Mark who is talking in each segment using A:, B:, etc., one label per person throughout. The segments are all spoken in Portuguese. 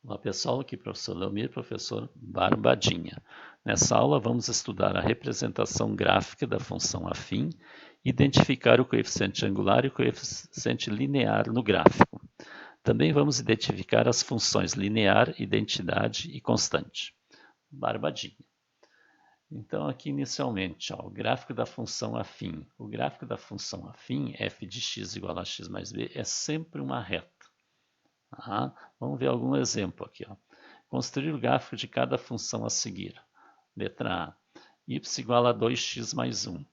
A: Olá pessoal, aqui é o professor Leomir, professor Barbadinha. Nessa aula vamos estudar a representação gráfica da função afim, identificar o coeficiente angular e o coeficiente linear no gráfico. Também vamos identificar as funções linear, identidade e constante. Barbadinha. Então aqui inicialmente, o gráfico da função afim. O gráfico da função afim, f de x igual a x mais b, é sempre uma reta. Vamos ver algum exemplo aqui. Construir o gráfico de cada função a seguir. Letra A. Y igual a 2x mais 1.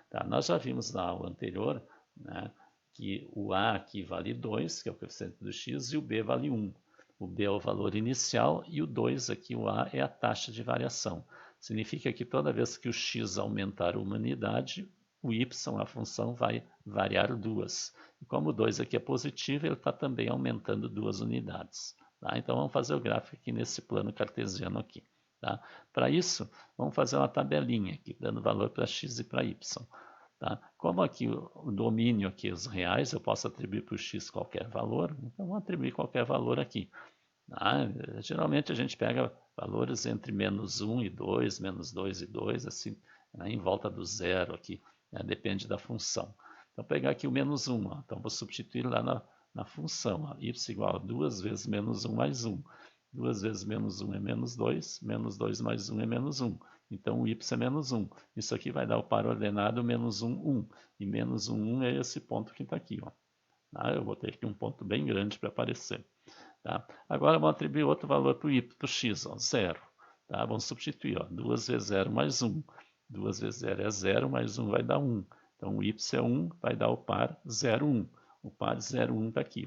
A: Tá, nós já vimos na aula anterior, né, que o A aqui vale 2, que é o coeficiente do x, e o B vale 1. O B é o valor inicial e o 2 aqui, o A, é a taxa de variação. Significa que toda vez que o x aumentar uma unidade, o y, a função, vai variar 2. E como o 2 aqui é positivo, ele está também aumentando 2 unidades. Tá? Então vamos fazer o gráfico aqui nesse plano cartesiano aqui. Tá? Para isso, vamos fazer uma tabelinha aqui, dando valor para x e para y. Tá? Como aqui o domínio aqui, os reais, eu posso atribuir para o x qualquer valor, então vou atribuir qualquer valor aqui. Tá? Geralmente a gente pega valores entre menos 1 e 2, menos 2 e 2, assim, né, em volta do zero aqui, né, depende da função. Então, pegar aqui o menos 1, então vou substituir lá na função, y igual a 2 vezes menos 1 mais 1. 2 vezes menos 1 é menos 2 mais 1 é menos 1. Então, o y é menos 1. Isso aqui vai dar o par ordenado menos 1, 1. E menos 1, 1 é esse ponto que está aqui. Eu vou ter aqui um ponto bem grande para aparecer. Tá? Agora, vamos atribuir outro valor para o x, 0. Tá? Vamos substituir. 2 vezes 0 mais 1. 2 vezes 0 é 0, mais 1 vai dar 1. Então, o y é 1, vai dar o par 0, 1. O par 0, 1 está aqui.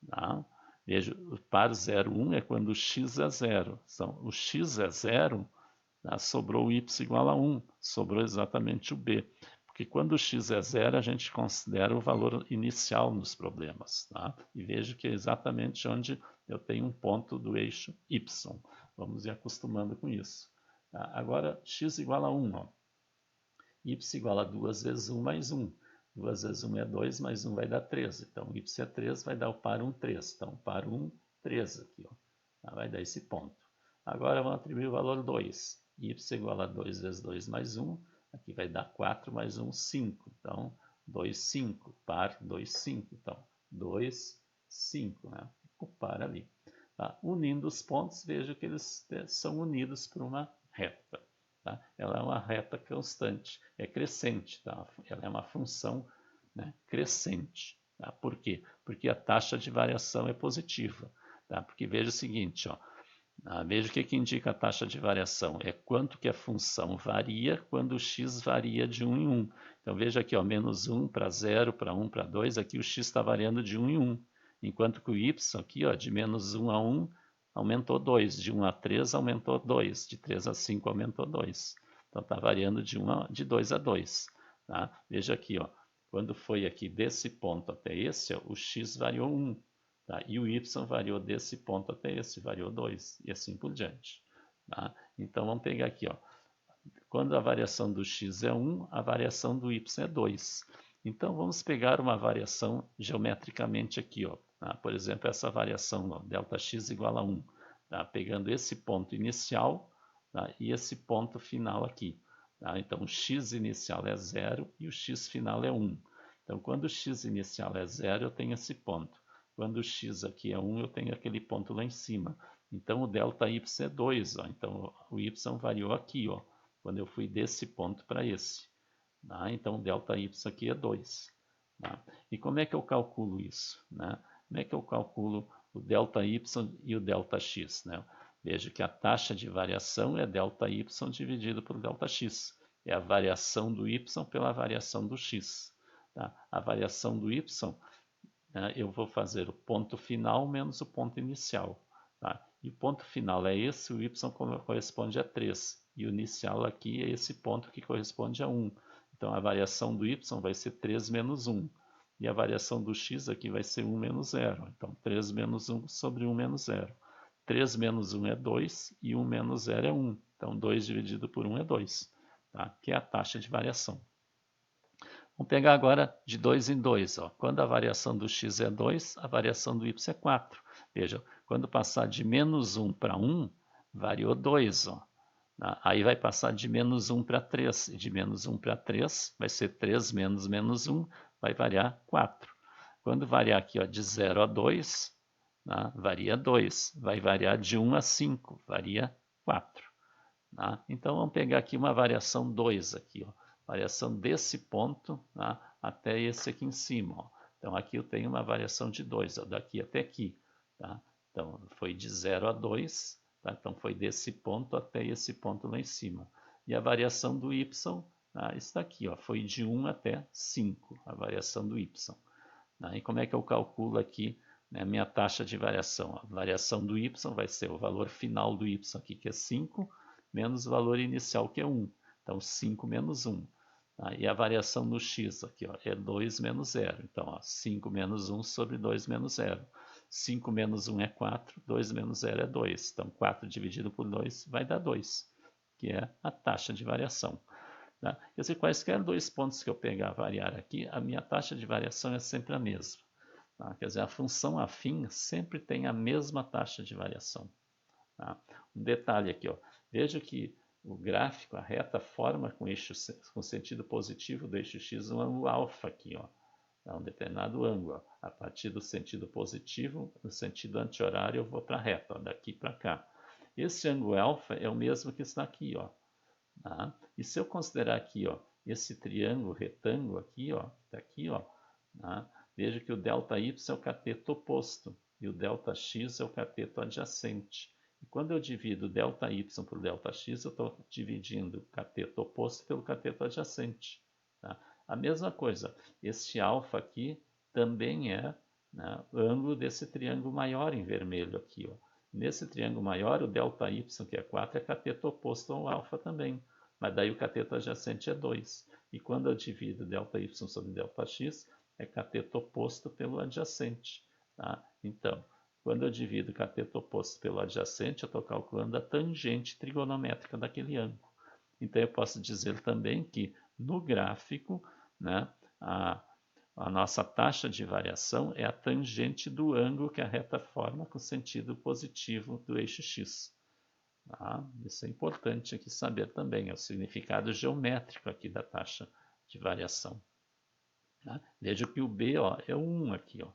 A: Tá? Veja, o par 0, 1 é quando o x é 0. Então, o x é 0, tá? Sobrou o y igual a 1. Sobrou exatamente o b. Porque quando o x é 0, a gente considera o valor inicial nos problemas. Tá? E vejo que é exatamente onde eu tenho um ponto do eixo y. Vamos ir acostumando com isso. Tá? Agora, x igual a 1. Y igual a 2 vezes 1 mais 1. 2 vezes 1 é 2, mais 1 vai dar 3. Então, y é 3, vai dar o par 1, 3. Então, par 1, 3 aqui. Vai dar esse ponto. Agora, vamos atribuir o valor 2. Y igual a 2 vezes 2 mais 1. Aqui vai dar 4 mais 1, 5. Então, 2, 5. Par 2, 5. Então, 2, 5. Né? O par ali. Tá? Unindo os pontos, veja que eles são unidos por uma reta. Tá? Ela é uma reta constante, é crescente. Tá? Ela é uma função, né, crescente. Tá? Por quê? Porque a taxa de variação é positiva. Tá? Porque veja o seguinte, veja o que indica a taxa de variação. É quanto que a função varia quando o x varia de 1 em 1. Então veja aqui, menos 1 para 0, para 1, para 2, aqui o x está variando de 1 em 1. Enquanto que o y aqui, de menos 1 a 1, aumentou 2. De 1 a 3 aumentou 2. De 3 a 5 aumentou 2. Então está variando de 2 a 2. Tá? Veja aqui, quando foi aqui desse ponto até esse, o x variou 1. Tá? E o y variou desse ponto até esse, variou 2, e assim por diante. Tá? Então vamos pegar aqui, quando a variação do x é 1, a variação do y é 2. Então vamos pegar uma variação geometricamente aqui. Tá? Por exemplo, essa variação, ΔX igual a 1. Tá? Pegando esse ponto inicial, tá? E esse ponto final aqui. Tá? Então o x inicial é 0 e o x final é 1. Então quando o x inicial é 0, eu tenho esse ponto. Quando o x aqui é 1, eu tenho aquele ponto lá em cima. Então o ΔY é 2. Então o y variou aqui, quando eu fui desse ponto para esse. Tá? Então o ΔY aqui é 2. Tá? E como é que eu calculo isso? Né? Como é que eu calculo o ΔY e o ΔX? Né? Veja que a taxa de variação é ΔY dividido por ΔX. É a variação do y pela variação do x. Tá? A variação do y, eu vou fazer o ponto final menos o ponto inicial. Tá? E o ponto final é esse, o y corresponde a 3. E o inicial aqui é esse ponto que corresponde a 1. Então a variação do y vai ser 3 menos 1. E a variação do x aqui vai ser 1 menos 0. Então 3 menos 1 sobre 1 menos 0. 3 menos 1 é 2 e 1 menos 0 é 1. Então 2 dividido por 1 é 2, tá? Que é a taxa de variação. Vamos pegar agora de 2 em 2. Quando a variação do x é 2, a variação do y é 4. Veja, quando passar de menos 1 para 1, variou 2. Ó. Aí vai passar de menos 1 para 3. E de menos 1 para 3 vai ser 3 menos menos 1, vai variar 4. Quando variar aqui ó, de 0 a 2, varia 2. Vai variar de 1 a 5, varia 4. Então vamos pegar aqui uma variação 2 aqui, ó. Variação desse ponto até esse aqui em cima. Ó. Então aqui eu tenho uma variação de 2, daqui até aqui. Tá? Então foi de 0 a 2, tá? Então foi desse ponto até esse ponto lá em cima. E a variação do y está aqui, ó, foi de 1 até 5, a variação do y. E como é que eu calculo aqui a minha taxa de variação? A variação do y vai ser o valor final do y aqui, que é 5, menos o valor inicial, que é 1. Então, 5 menos 1. E a variação no x aqui ó, é 2 menos 0. Então, ó, 5 menos 1 sobre 2 menos 0. 5 menos 1 é 4, 2 menos 0 é 2. Então, 4 dividido por 2 vai dar 2, que é a taxa de variação. Tá? Quer dizer, quaisquer dois pontos que eu pegar variar aqui, a minha taxa de variação é sempre a mesma. Tá? Quer dizer, a função afim sempre tem a mesma taxa de variação. Tá? Um detalhe aqui, ó. Veja que o gráfico, a reta forma com eixo com sentido positivo do eixo x um ângulo alfa aqui, ó. É um determinado ângulo. Ó. A partir do sentido positivo, no sentido anti-horário, eu vou para a reta, ó, daqui para cá. Esse ângulo alfa é o mesmo que está aqui, ó. Tá? E se eu considerar aqui, ó, esse triângulo retângulo aqui, ó, tá aqui, ó, tá? Veja que o ΔY é o cateto oposto e o ΔX é o cateto adjacente. E quando eu divido ΔY por ΔX, eu estou dividindo o cateto oposto pelo cateto adjacente. Tá? A mesma coisa, este alfa aqui também é o ângulo desse triângulo maior em vermelho aqui, ó. Nesse triângulo maior, o ΔY, que é 4, é cateto oposto ao alfa também. Mas daí o cateto adjacente é 2. E quando eu divido ΔY sobre ΔX, é cateto oposto pelo adjacente. Tá? Então, quando eu divido cateto oposto pelo adjacente, eu estou calculando a tangente trigonométrica daquele ângulo. Então, eu posso dizer também que no gráfico, a nossa taxa de variação é a tangente do ângulo que a reta forma com sentido positivo do eixo x. Tá? Isso é importante aqui saber também, é o significado geométrico aqui da taxa de variação. Tá? Veja que o B ó, é 1 aqui. Ó,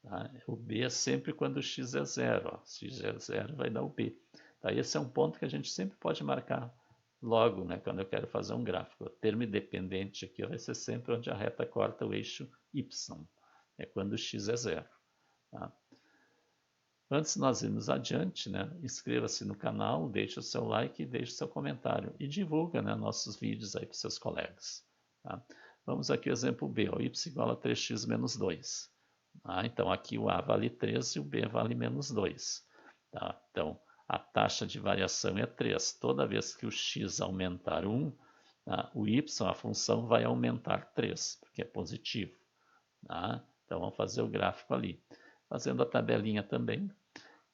A: tá? O B é sempre quando o x é 0. Ó. Se x é 0 vai dar o B. Tá? Esse é um ponto que a gente sempre pode marcar logo, né, quando eu quero fazer um gráfico. O termo independente aqui vai ser sempre onde a reta corta o eixo y. É quando o x é 0. Tá? Antes de nós irmos adiante, né, inscreva-se no canal, deixe o seu like e deixe o seu comentário. E divulga, né, nossos vídeos aí para os seus colegas. Tá? Vamos aqui ao exemplo B, ó, y igual a 3x menos 2. Tá? Então aqui o A vale 3 e o B vale menos 2. Tá? Então a taxa de variação é 3. Toda vez que o x aumentar 1, tá? O y, a função, vai aumentar 3, porque é positivo. Tá? Então vamos fazer o gráfico ali. Fazendo a tabelinha também,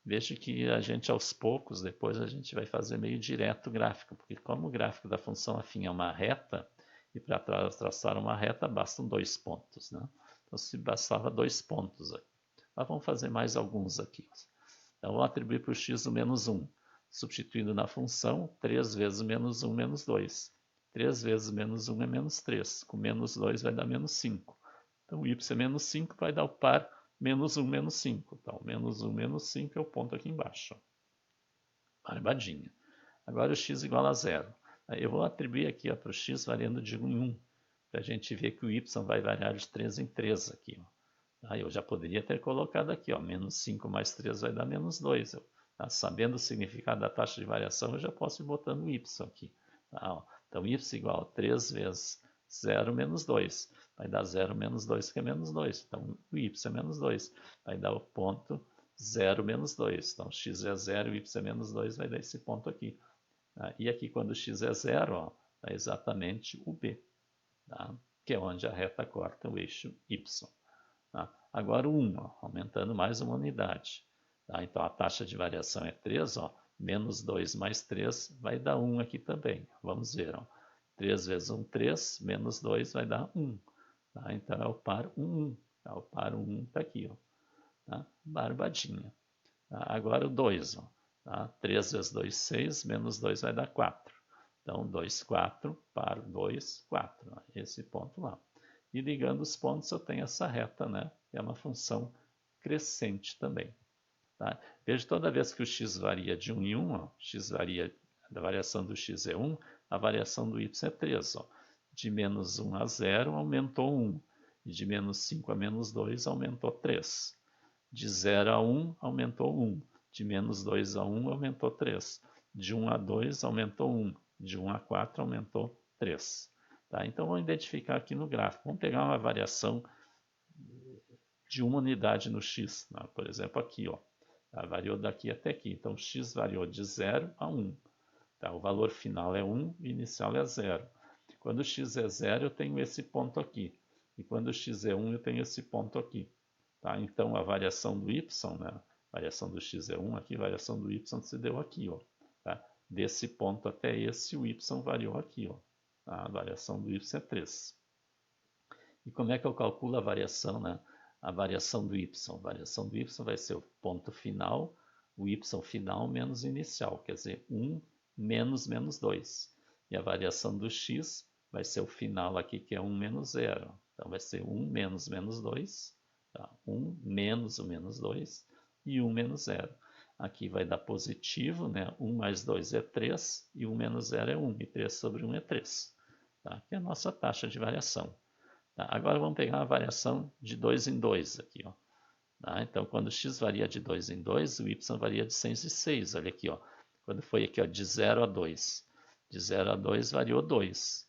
A: veja que a gente aos poucos, depois a gente vai fazer meio direto o gráfico, porque como o gráfico da função afim é uma reta, e para traçar uma reta bastam 2 pontos. Né? Então se bastava 2 pontos aqui. Mas vamos fazer mais alguns aqui. Então vamos atribuir para o x o menos 1, substituindo na função 3 vezes menos 1 menos 2. 3 vezes menos 1 é menos 3, com menos 2 vai dar menos 5. Então y é menos 5 vai dar o par menos 1 menos 5. Então, menos 1 menos 5 é o ponto aqui embaixo. Barbadinha. Agora o x igual a 0. Eu vou atribuir aqui para o x variando de 1 em 1, para a gente ver que o y vai variar de 3 em 3 aqui. Ó. Eu já poderia ter colocado aqui, ó, menos 5 mais 3 vai dar menos 2. Sabendo o significado da taxa de variação, eu já posso ir botando o y aqui. Tá? Então, y igual a 3 vezes 0 menos 2. Vai dar 0 menos 2, que é menos 2. Então, o y é menos 2. Vai dar o ponto 0 menos 2. Então, x é 0 e y é menos 2, vai dar esse ponto aqui. Tá? E aqui, quando x é 0, ó, é exatamente o B, tá? Que é onde a reta corta o eixo y. Tá? Agora o 1, ó, aumentando mais uma unidade. Tá? Então, a taxa de variação é 3, ó, menos 2 mais 3 vai dar 1 aqui também. Vamos ver, ó. 3 vezes 1, 3, menos 2 vai dar 1. Tá? Então é o par 1, 1. Tá? O par 1 está aqui. Ó. Tá? Barbadinha. Tá? Agora o 2. Tá? 3 vezes 2, 6, menos 2 vai dar 4. Então, 2, 4, par 2, 4. Esse ponto lá. E ligando os pontos, eu tenho essa reta, né? Que é uma função crescente também. Tá? Veja, toda vez que o x varia de 1 em 1, ó, x varia, a variação do x é 1, a variação do y é 3. Ó. De menos 1 a 0 aumentou 1. E de menos 5 a menos 2 aumentou 3. De 0 a 1 aumentou 1. De menos 2 a 1 aumentou 3. De 1 a 2 aumentou 1. De 1 a 4 aumentou 3. Tá? Então, vamos identificar aqui no gráfico. Vamos pegar uma variação de uma unidade no x. Né? Por exemplo, aqui, ó. Tá? Variou daqui até aqui. Então, x variou de 0 a 1. Tá? O valor final é 1 e o inicial é 0. Quando x é 0, eu tenho esse ponto aqui. E quando x é 1, eu tenho esse ponto aqui. Tá? Então, a variação do y, né? A variação do x é 1 aqui, a variação do y se deu aqui. Ó. Tá? Desse ponto até esse, o y variou aqui. Ó. Tá? A variação do y é 3. E como é que eu calculo a variação, né? A variação do y. A variação do y vai ser o ponto final, o y final menos o inicial, quer dizer, 1 menos menos 2. E a variação do x vai ser o final aqui, que é 1 menos 0. Então, vai ser 1 menos menos 2, tá? 1 menos o menos 2 e 1 menos 0. Aqui vai dar positivo, né? 1 mais 2 é 3 e 1 menos 0 é 1. E 3 sobre 1 é 3. Tá? Que é a nossa taxa de variação. Tá? Agora vamos pegar uma variação de 2 em 2 aqui. Ó. Tá? Então, quando x varia de 2 em 2, o y varia de 6 em 6. Olha aqui, ó. Quando foi aqui, ó, de 0 a 2. De 0 a 2 variou 2.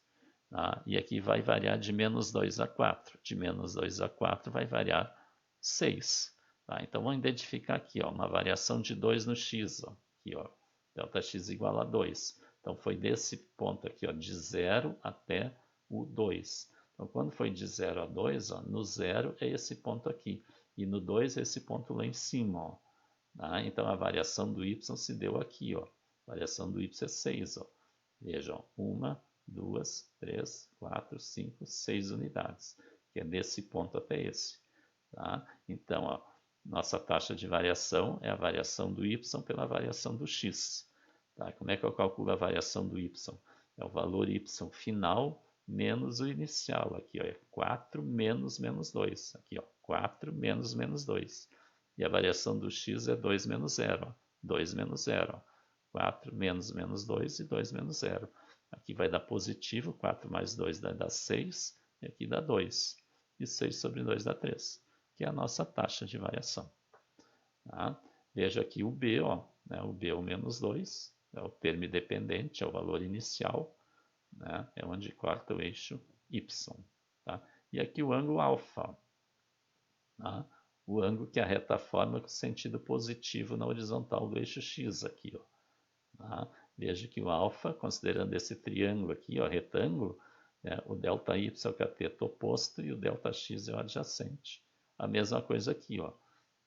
A: Tá? E aqui vai variar de menos 2 a 4. De menos 2 a 4 vai variar 6. Tá? Então, vamos identificar aqui, ó, uma variação de 2 no x. Ó. Aqui, ó, delta x igual a 2. Então, foi desse ponto aqui, ó, de 0 até o 2. Então, quando foi de 0 a 2, ó, no 0 é esse ponto aqui. E no 2 é esse ponto lá em cima. Ó. Tá? Então, a variação do y se deu aqui. Ó. A variação do y é 6. Ó. Vejam, 1, 2, 3, 4, 5, 6 unidades. Que é desse ponto até esse. Tá? Então, ó, nossa taxa de variação é a variação do y pela variação do x. Tá? Como é que eu calculo a variação do y? É o valor y final menos o inicial. Aqui ó, é 4 menos menos 2. Aqui ó, 4 menos menos 2. E a variação do x é 2 menos 0. Ó. 2 menos 0. Ó. 4 menos menos 2 e 2 menos 0. Aqui vai dar positivo, 4 mais 2 vai dar 6. E aqui dá 2. E 6 sobre 2 dá 3. Que é a nossa taxa de variação. Tá? Veja aqui o b, ó, né? O b é o menos 2. É o termo dependente, é o valor inicial. Né? É onde corta o eixo y. Tá? E aqui o ângulo alfa. Tá? O ângulo que a reta forma com sentido positivo na horizontal do eixo x. Aqui, ó. Tá? Veja que o alfa, considerando esse triângulo aqui, ó, retângulo, né? O delta y é o cateto oposto e o delta x é o adjacente. A mesma coisa aqui. Ó.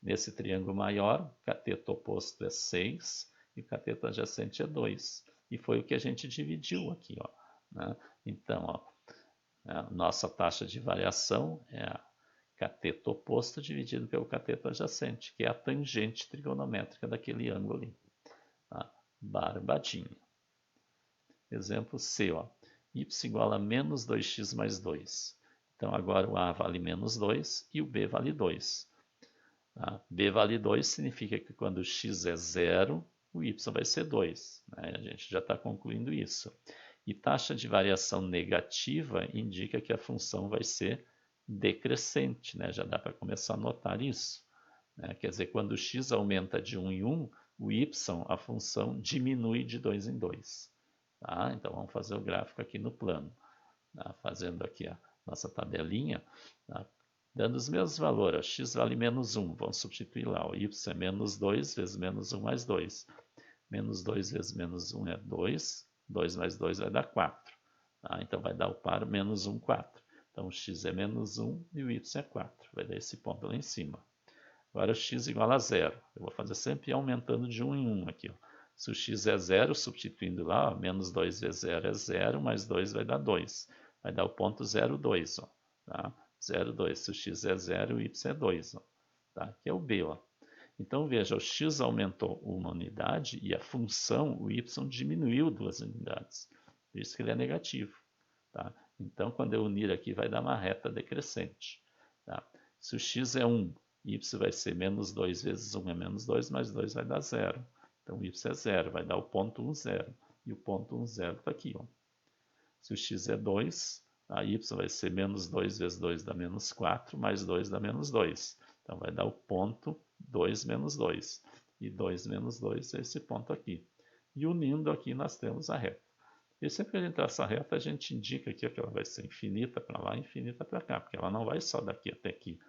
A: Nesse triângulo maior, o cateto oposto é 6 e o cateto adjacente é 2. E foi o que a gente dividiu aqui. Ó. Né? Então, ó, a nossa taxa de variação é a cateto oposto dividido pelo cateto adjacente, que é a tangente trigonométrica daquele ângulo ali. Tá? Barbadinha. Exemplo C. Ó. Y igual a menos 2x mais 2. Então, agora o A vale menos 2 e o B vale 2. Tá? B vale 2 significa que quando x é 0, o y vai ser 2. Né? A gente já está concluindo isso. E taxa de variação negativa indica que a função vai ser decrescente, né? Já dá para começar a notar isso. Né? Quer dizer, quando o x aumenta de 1 em 1, o y, a função, diminui de 2 em 2. Tá? Então, vamos fazer o gráfico aqui no plano. Tá? Fazendo aqui a nossa tabelinha, tá? Dando os mesmos valores. Ó. X vale menos 1, vamos substituir lá. O y é menos 2 vezes menos 1 mais 2. Menos 2 vezes menos 1 é 2. 2 mais 2 vai dar 4. Tá? Então, vai dar o par menos 1, 4. Então, o x é menos 1 e o y é 4. Vai dar esse ponto lá em cima. Agora, o x igual a 0. Eu vou fazer sempre aumentando de 1 em 1 aqui. Ó. Se o x é 0, substituindo lá, ó, menos 2 vezes 0 é 0, mais 2 vai dar 2. Vai dar o ponto 0,2. Ó, tá? 0,2. Se o x é 0, o y é 2. Ó, tá? Que é o b. Ó. Então, veja, o x aumentou uma unidade e a função, o y, diminuiu 2 unidades. Por isso que ele é negativo. Tá? Então, quando eu unir aqui, vai dar uma reta decrescente. Tá? Se o x é 1, y vai ser menos 2 vezes 1 é menos 2, mais 2 vai dar 0. Então, y é 0, vai dar o ponto 1, 0. E o ponto 1, 0 está aqui. Ó. Se o x é 2, a y vai ser menos 2 vezes 2 dá menos 4, mais 2 dá menos 2. Então, vai dar o ponto 2 menos 2. E 2 menos 2 é esse ponto aqui. E unindo aqui, nós temos a reta. E sempre que a gente traça a reta, a gente indica aqui que ela vai ser infinita para lá, infinita para cá, porque ela não vai só daqui até aqui.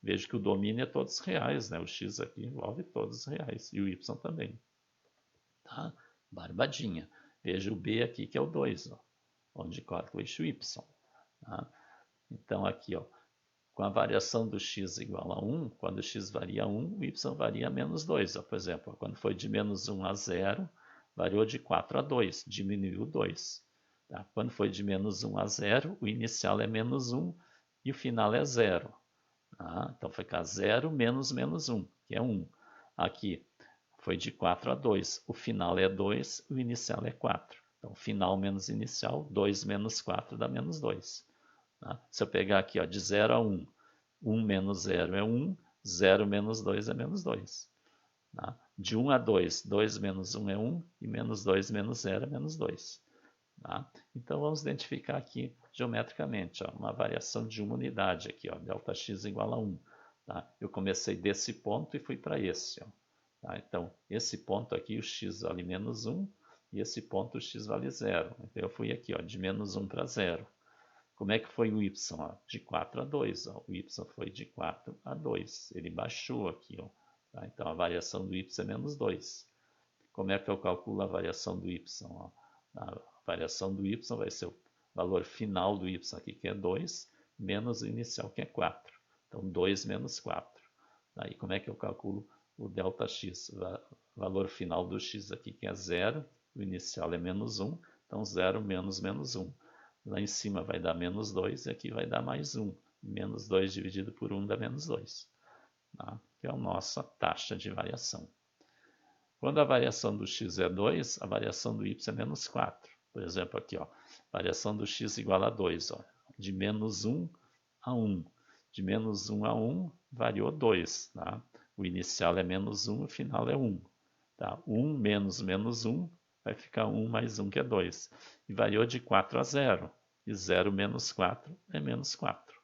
A: Veja que o domínio é todos reais, né? O x aqui envolve todos reais, e o y também. Tá? Barbadinha. Veja o b aqui, que é o 2, ó, onde corta o eixo y. Tá? Então, aqui, ó, com a variação do x igual a 1, quando o x varia 1, o y varia menos 2. Ó. Por exemplo, quando foi de menos 1 a 0, variou de 4 a 2, diminuiu 2. Tá? Quando foi de menos 1 a 0, o inicial é menos 1 e o final é 0. Tá? Então, fica 0 menos menos 1, que é 1. Aqui, foi de 4 a 2, o final é 2, o inicial é 4. Então, final menos inicial, 2 menos 4 dá menos 2. Tá? Se eu pegar aqui, ó, de 0 a 1, 1 menos 0 é 1, 0 menos 2 é menos 2. Tá? De 1 a 2, 2 menos 1 é 1, e menos 2 menos 0 é menos 2. Tá? Então, vamos identificar aqui geometricamente, ó, uma variação de uma unidade aqui, ó, Δx igual a 1. Tá? Eu comecei desse ponto e fui para esse. Ó. Tá? Então, esse ponto aqui, o x vale menos 1, e esse ponto o x vale 0. Então, eu fui aqui, ó, de menos 1 para 0. Como é que foi o y? Ó? De 4 a 2. Ó. O y foi de 4 a 2. Ele baixou aqui. Ó. Tá? Então, a variação do y é menos 2. Como é que eu calculo a variação do y? Ó? A variação do y vai ser o valor final do y aqui, que é 2, menos o inicial, que é 4. Então, 2 menos 4. Aí, como é que eu calculo o Δx? O valor final do x aqui, que é 0, o inicial é menos 1, então 0 menos menos 1. Lá em cima vai dar menos 2 e aqui vai dar mais 1. Menos 2 dividido por 1 dá menos 2. Tá? Que é a nossa taxa de variação. Quando a variação do x é 2, a variação do y é menos 4. Por exemplo, aqui, ó, variação do x igual a 2. Ó, de menos 1 a 1. De menos 1 a 1 variou 2. Tá? O inicial é menos 1, o final é 1. Tá? 1 menos menos 1 vai ficar 1 mais 1, que é 2. E variou de 4 a 0. E 0 menos 4 é menos 4.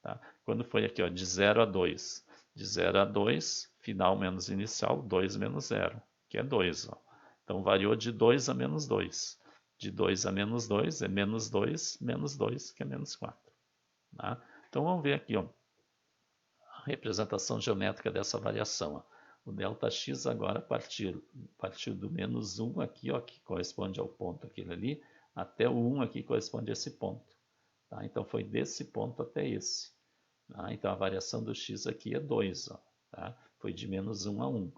A: Tá? Quando foi aqui, ó, de 0 a 2. De 0 a 2, final menos inicial, 2 menos 0, que é 2. Ó. Então, variou de 2 a menos 2. De 2 a menos 2 é menos 2, que é menos 4. Tá? Então, vamos ver aqui, ó, a representação geométrica dessa variação. Ó. O Δx agora partiu do menos 1 aqui, ó, que corresponde ao ponto aquele ali, até o 1 aqui corresponde a esse ponto. Tá? Então, foi desse ponto até esse. Tá? Então, a variação do x aqui é 2. Ó, tá? Foi de menos 1 a 1.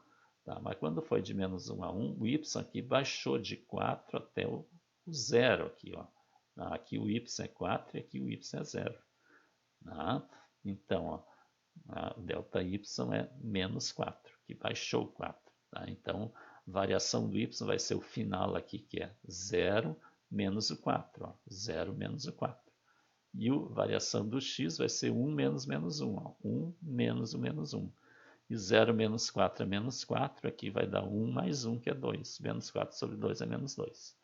A: Tá? Mas quando foi de menos 1 a 1, o y aqui baixou de 4 até o 0. Aqui, ó. Aqui o y é 4 e aqui o y é 0. Tá? Então, ó, o ΔY é menos 4, que baixou 4. Tá? Então, a variação do y vai ser o final aqui, que é 0 menos o 4. Ó. 0 menos o 4. E a variação do x vai ser 1 menos menos 1. Ó. 1 menos o menos 1. E 0 menos 4 é menos 4. Aqui vai dar 1 mais 1, que é 2. Menos 4 sobre 2 é menos 2.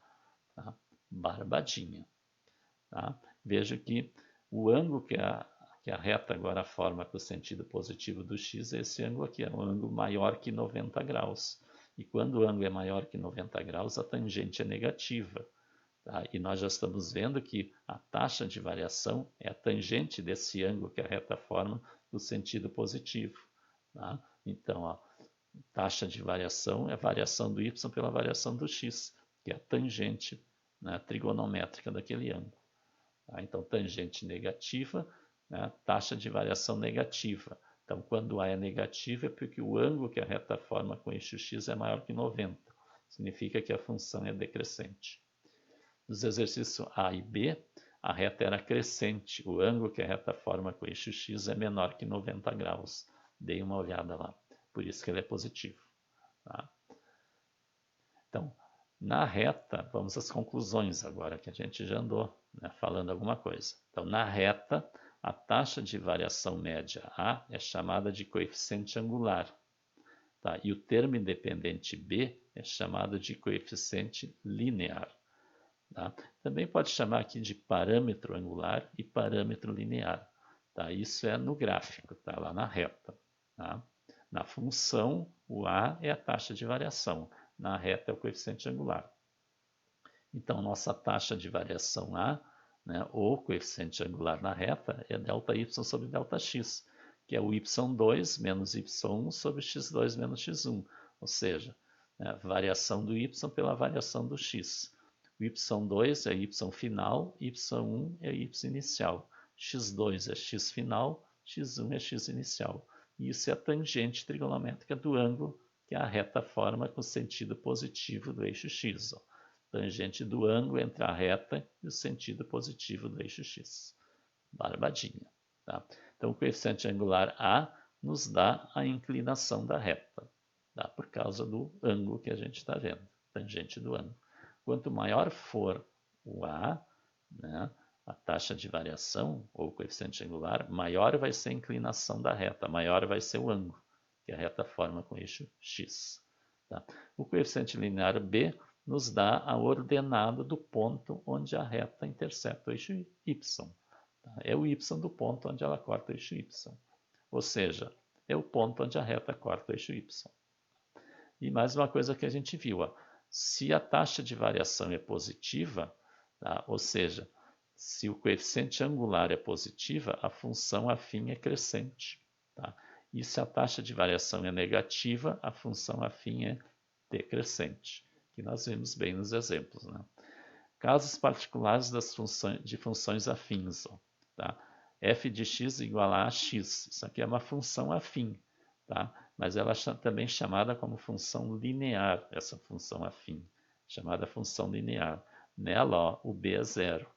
A: Tá? Barbadinha. Tá? Veja que o ângulo que a reta agora forma com o sentido positivo do x é esse ângulo aqui. É um ângulo maior que 90 graus. E quando o ângulo é maior que 90 graus, a tangente é negativa. Tá? E nós já estamos vendo que a taxa de variação é a tangente desse ângulo que a reta forma no sentido positivo. Tá? Então, a taxa de variação é a variação do y pela variação do x, que é a tangente, né, trigonométrica daquele ângulo. Tá? Então, tangente negativa, né, taxa de variação negativa. Então, quando A é negativo é porque o ângulo que a reta forma com o eixo x é maior que 90. Significa que a função é decrescente. Nos exercícios A e B, a reta era crescente. O ângulo que a reta forma com o eixo x é menor que 90 graus. Dei uma olhada lá. por isso que ele é positivo. Tá? Então, na reta, vamos às conclusões agora, que a gente já andou, né, falando alguma coisa. Então, na reta, a taxa de variação média A é chamada de coeficiente angular. Tá? E o termo independente B é chamado de coeficiente linear. Tá? Também pode chamar aqui de parâmetro angular e parâmetro linear. Tá? Isso é no gráfico, tá? Lá na reta. Tá? Na função, o A é a taxa de variação. Na reta é o coeficiente angular. Então, nossa taxa de variação A, né, ou coeficiente angular na reta, é ΔY sobre ΔX, que é o y2 menos y1 sobre x2 menos x1, ou seja, né, variação do y pela variação do x. O y2 é y final, y1 é y inicial, x2 é x final, x1 é x inicial. E isso é a tangente trigonométrica do ângulo que a reta forma com sentido positivo do eixo x. Ó. Tangente do ângulo entre a reta e o sentido positivo do eixo x. Barbadinha. Tá? Então, o coeficiente angular A nos dá a inclinação da reta, tá? Por causa do ângulo que a gente está vendo, tangente do ângulo. Quanto maior for o A, né, a taxa de variação, ou o coeficiente angular, maior vai ser a inclinação da reta, maior vai ser o ângulo que a reta forma com o eixo x. Tá? O coeficiente linear B nos dá a ordenada do ponto onde a reta intercepta o eixo y. Tá? É o y do ponto onde ela corta o eixo y. Ou seja, é o ponto onde a reta corta o eixo y. E mais uma coisa que a gente viu, ó, se a taxa de variação é positiva, tá? Ou seja, se o coeficiente angular é positiva, a função afim é crescente. Tá? E se a taxa de variação é negativa, a função afim é decrescente, que nós vimos bem nos exemplos. Né? Casos particulares de funções afins. Ó, tá? F de x igual a x. Isso aqui é uma função afim. Tá? Mas ela é também chamada como função linear, essa função afim, chamada função linear. Nela, ó, o b é zero.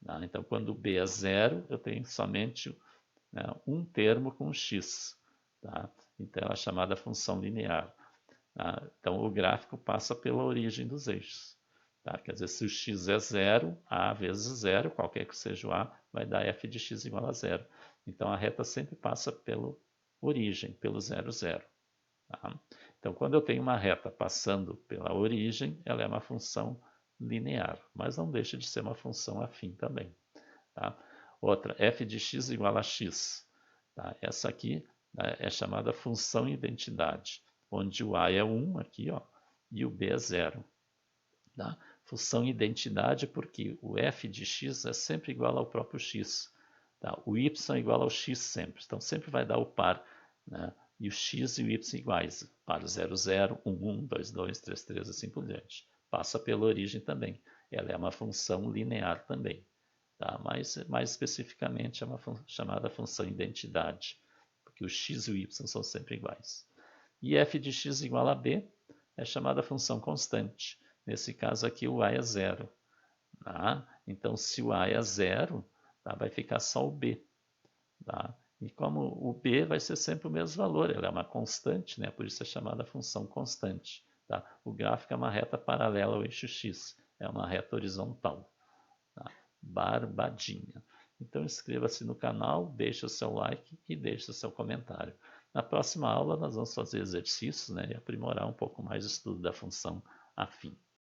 A: Tá? Então, quando o b é zero, eu tenho somente, né, um termo com x. Tá? Então, ela é chamada função linear. Tá? Então, o gráfico passa pela origem dos eixos. Tá? Quer dizer, se o x é zero, a vezes zero, qualquer que seja o a, vai dar f de x igual a zero. Então, a reta sempre passa pela origem, pelo 0, 0. Tá? Então, quando eu tenho uma reta passando pela origem, ela é uma função linear, mas não deixa de ser uma função afim também. Tá? Outra, f de x igual a x. Tá? Essa aqui, né, é chamada função identidade, onde o a é 1 aqui, ó, e o b é 0. Tá? Função identidade porque o f de x é sempre igual ao próprio x. Tá? O y é igual ao x sempre, então sempre vai dar o par, né? E o x e o y iguais, par 0, 0, 1, 1, 2, 2, 3, 3, assim por diante. Passa pela origem também. Ela é uma função linear também. Tá? Mas, mais especificamente, é uma chamada função identidade, porque o x e o y são sempre iguais. E f de x igual a b é chamada função constante. Nesse caso aqui, o a é 0. Tá? Então, se o a é 0, tá, vai ficar só o b. Tá? E como o b vai ser sempre o mesmo valor, ela é uma constante, né? Por isso é chamada função constante. Tá? O gráfico é uma reta paralela ao eixo x, é uma reta horizontal. Tá? Barbadinha. Então inscreva-se no canal, deixe o seu like e deixe o seu comentário. Na próxima aula nós vamos fazer exercícios, né, e aprimorar um pouco mais o estudo da função afim.